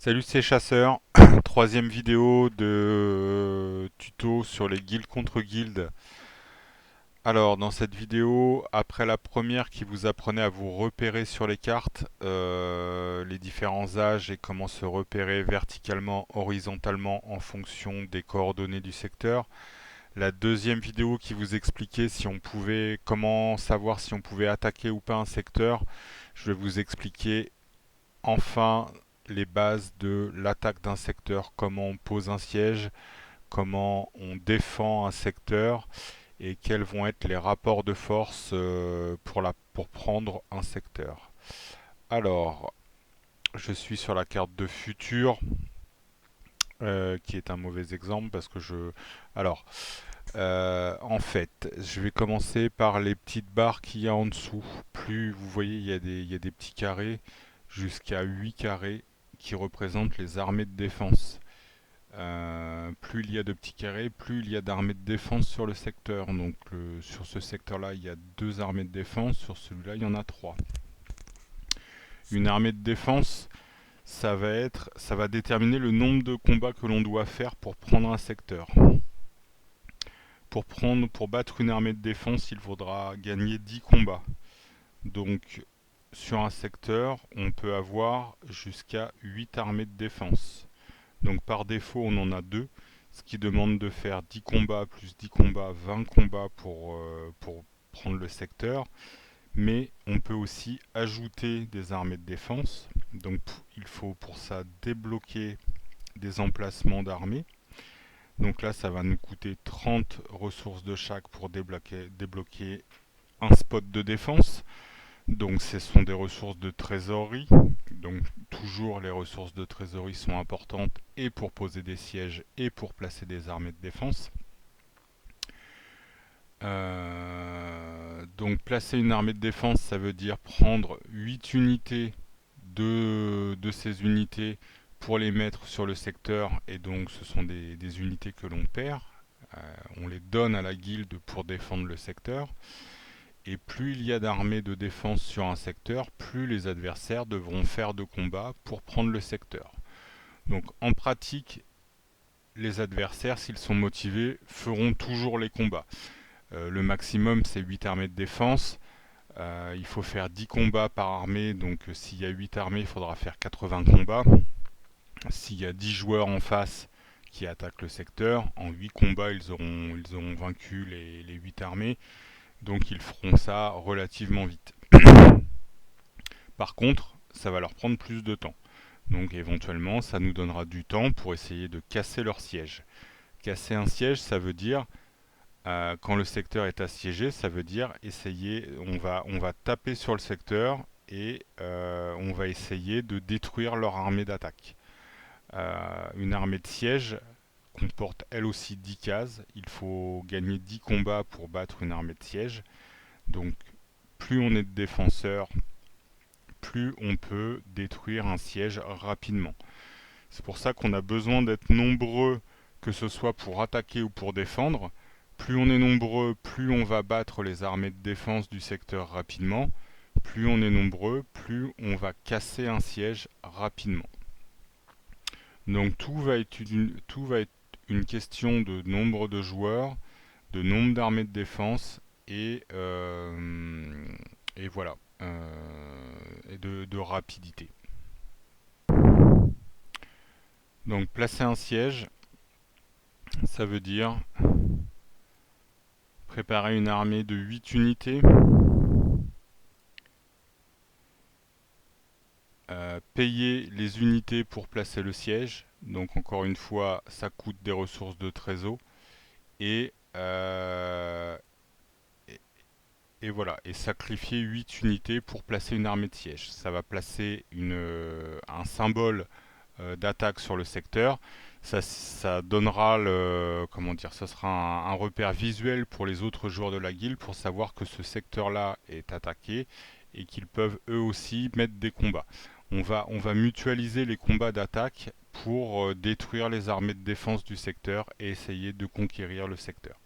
Salut, c'est Chasseur. Troisième vidéo de tuto sur les guildes contre guildes. Alors, dans cette vidéo, après la première qui vous apprenait à vous repérer sur les cartes, les différents âges et comment se repérer verticalement, horizontalement en fonction des coordonnées du secteur. La deuxième vidéo qui vous expliquait si on pouvait, comment savoir si on pouvait attaquer ou pas un secteur. Je vais vous expliquer enfin les bases de l'attaque d'un secteur, comment on pose un siège, comment on défend un secteur et quels vont être les rapports de force pour prendre un secteur. Alors, je suis sur la carte de futur, qui est un mauvais exemple parce que je... Alors, en fait, je vais commencer par les petites barres qu'il y a en dessous. Plus vous voyez, il y a des petits carrés jusqu'à 8 carrés qui représentent les armées de défense. Plus il y a de petits carrés, plus il y a d'armées de défense sur le secteur. Donc sur ce secteur-là, il y a deux armées de défense, sur celui-là, il y en a trois. Une armée de défense, ça va déterminer le nombre de combats que l'on doit faire pour prendre un secteur. Pour battre une armée de défense, il faudra gagner 10 combats. Donc sur un secteur, on peut avoir jusqu'à 8 armées de défense. Donc par défaut, on en a 2, ce qui demande de faire 10 combats plus 10 combats, 20 combats pour prendre le secteur. Mais on peut aussi ajouter des armées de défense. Donc il faut pour ça débloquer des emplacements d'armées. Donc là, ça va nous coûter 30 ressources de chaque pour débloquer un spot de défense. Donc ce sont des ressources de trésorerie. Donc toujours les ressources de trésorerie sont importantes et pour poser des sièges et pour placer des armées de défense. Donc placer une armée de défense, ça veut dire prendre 8 unités de ces unités pour les mettre sur le secteur, et donc ce sont des unités que l'on perd. On les donne à la guilde pour défendre le secteur. Et plus il y a d'armées de défense sur un secteur, plus les adversaires devront faire de combats pour prendre le secteur. Donc en pratique, les adversaires, s'ils sont motivés, feront toujours les combats. Le maximum, c'est 8 armées de défense. Il faut faire 10 combats par armée, donc s'il y a 8 armées, il faudra faire 80 combats. S'il y a 10 joueurs en face qui attaquent le secteur, en 8 combats, ils auront vaincu les 8 armées. Donc ils feront ça relativement vite. Par contre, ça va leur prendre plus de temps. Donc éventuellement, ça nous donnera du temps pour essayer de casser leur siège. Casser un siège, ça veut dire, quand le secteur est assiégé, ça veut dire essayer, on va taper sur le secteur et on va essayer de détruire leur armée d'attaque. Une armée de siège comporte elle aussi 10 cases. Il faut gagner 10 combats pour battre une armée de siège. Donc plus on est de défenseurs, plus on peut détruire un siège rapidement. C'est pour ça qu'on a besoin d'être nombreux, que ce soit pour attaquer ou pour défendre. Plus on est nombreux, plus on va battre les armées de défense du secteur rapidement. Plus on est nombreux, plus on va casser un siège rapidement. Donc tout va être une question de nombre de joueurs, de nombre d'armées de défense et voilà, et de rapidité. Donc placer un siège, ça veut dire préparer une armée de 8 unités, payer les unités pour placer le siège, donc encore une fois ça coûte des ressources de trésor, et, euh, et, et voilà, et sacrifier 8 unités pour placer une armée de siège. Ça va placer un symbole d'attaque sur le secteur. Ça donnera comment dire, ça sera un repère visuel pour les autres joueurs de la guilde pour savoir que ce secteur-là est attaqué et qu'ils peuvent eux aussi mettre des combats. On va mutualiser les combats d'attaque pour détruire les armées de défense du secteur et essayer de conquérir le secteur.